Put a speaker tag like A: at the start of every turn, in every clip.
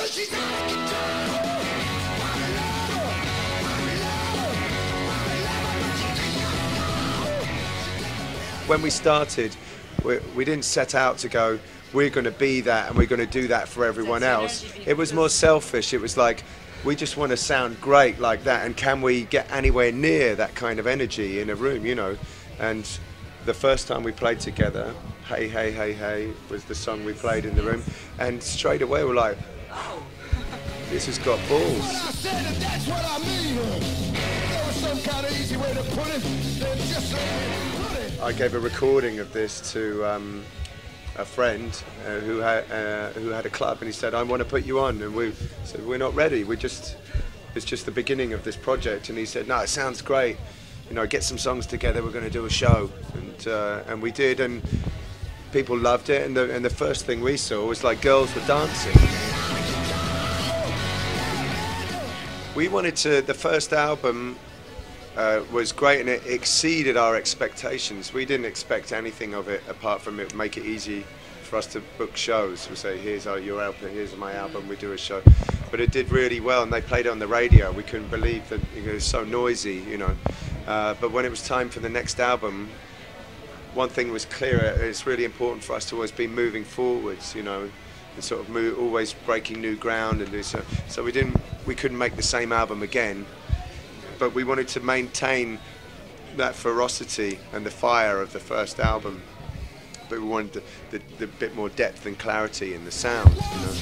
A: She's out of control. When we started, we didn't set out to go, we're going to be that and we're going to do that for everyone else. It was more selfish. It was like, we just want to sound great like that, and can we get anywhere near that kind of energy in a room, you know? And the first time we played together, Hey, Hey, Hey, Hey was the song we played in the room, and straight away we're like, oh, this has got balls. I gave a recording of this to a friend who had a club, and he said, I want to put you on, and we said, we're not ready, it's just the beginning of this project. And he said, no, it sounds great, you know, get some songs together, we're going to do a show. And we did, and people loved it, and the first thing we saw was like girls were dancing. We wanted to, the first album was great, and it exceeded our expectations. We didn't expect anything of it apart from it make it easy for us to book shows. We say, here's your album, here's my album, we do a show. But it did really well, and they played it on the radio. We couldn't believe that it was so noisy, you know. But when it was time for the next album, one thing was clear: it's really important for us to always be moving forwards, you know, and sort of always breaking new ground and do so. So we couldn't make the same album again, but we wanted to maintain that ferocity and the fire of the first album. But we wanted the bit more depth and clarity in the sound, you know.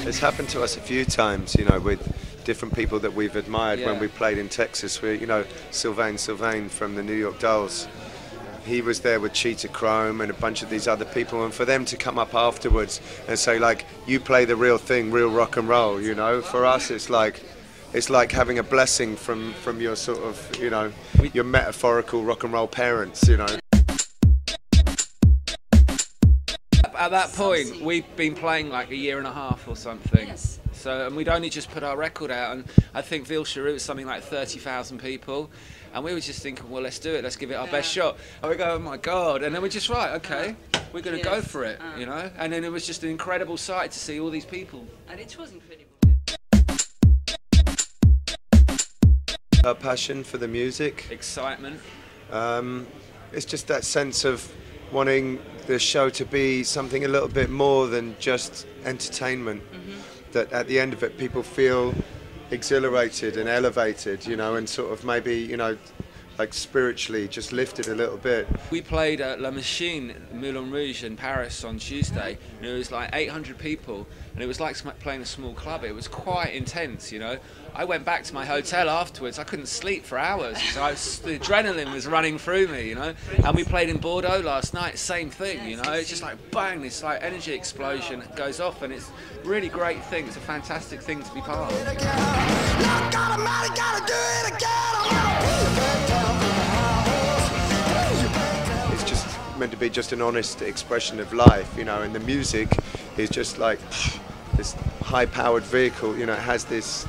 A: It's happened to us a few times, you know, with different people that we've admired. When we played in Texas, you know, Sylvain from the New York Dolls. He was there with Cheetah Chrome and a bunch of these other people, and for them to come up afterwards and say, like, you play the real thing, real rock and roll, you know, for us it's like having a blessing from your sort of, you know, your metaphorical rock and roll parents, you know.
B: At that point, we've been playing like a year and a half or something. Yes. So, and we'd only just put our record out, and I think Ville Cheroux was something like 30,000 people, and we were just thinking, well, let's do it, let's give it our best shot. And we go, oh my God, and then we're just right, okay, we're going to go for it, you know. And then it was just an incredible sight to see all these people.
C: And it was incredible.
A: Our passion for the music,
B: excitement.
A: It's just that sense of wanting the show to be something a little bit more than just entertainment. That at the end of it, people feel exhilarated and elevated, you know, and sort of maybe, you know, like spiritually just lifted a little bit.
B: We played at La Machine, Moulin Rouge in Paris on Tuesday, and it was like 800 people, and it was like playing a small club. It was quite intense, you know. I went back to my hotel afterwards. I couldn't sleep for hours. So the adrenaline was running through me, you know. And we played in Bordeaux last night, same thing, you know. It's just like bang, this like energy explosion goes off, and it's a really great thing. It's a fantastic thing to be part of.
A: It's just meant to be just an honest expression of life, you know, and the music is just like this high-powered vehicle, you know. It has this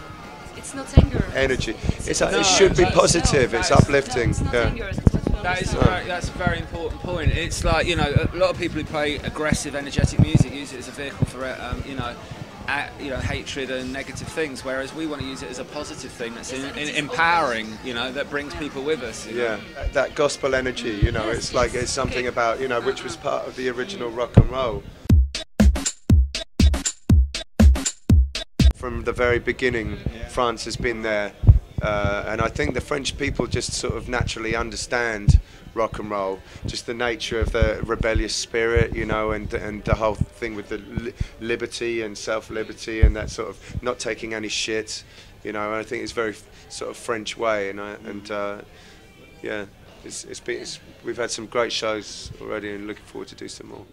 A: energy. It should be positive. It's uplifting.
B: That's a very important point. It's like, you know, a lot of people who play aggressive, energetic music use it as a vehicle for, you know, hatred and negative things. Whereas we want to use it as a positive thing that's empowering, you know, that brings people with us. You know?
A: That gospel energy. You know, it's like it's something about, you know, which was part of the original rock and roll. From the very beginning, France has been there, and I think the French people just sort of naturally understand rock and roll, just the nature of the rebellious spirit, you know, and the whole thing with the liberty and self-liberty and that sort of not taking any shit, you know. And I think it's very sort of French way, we've had some great shows already, and looking forward to do some more.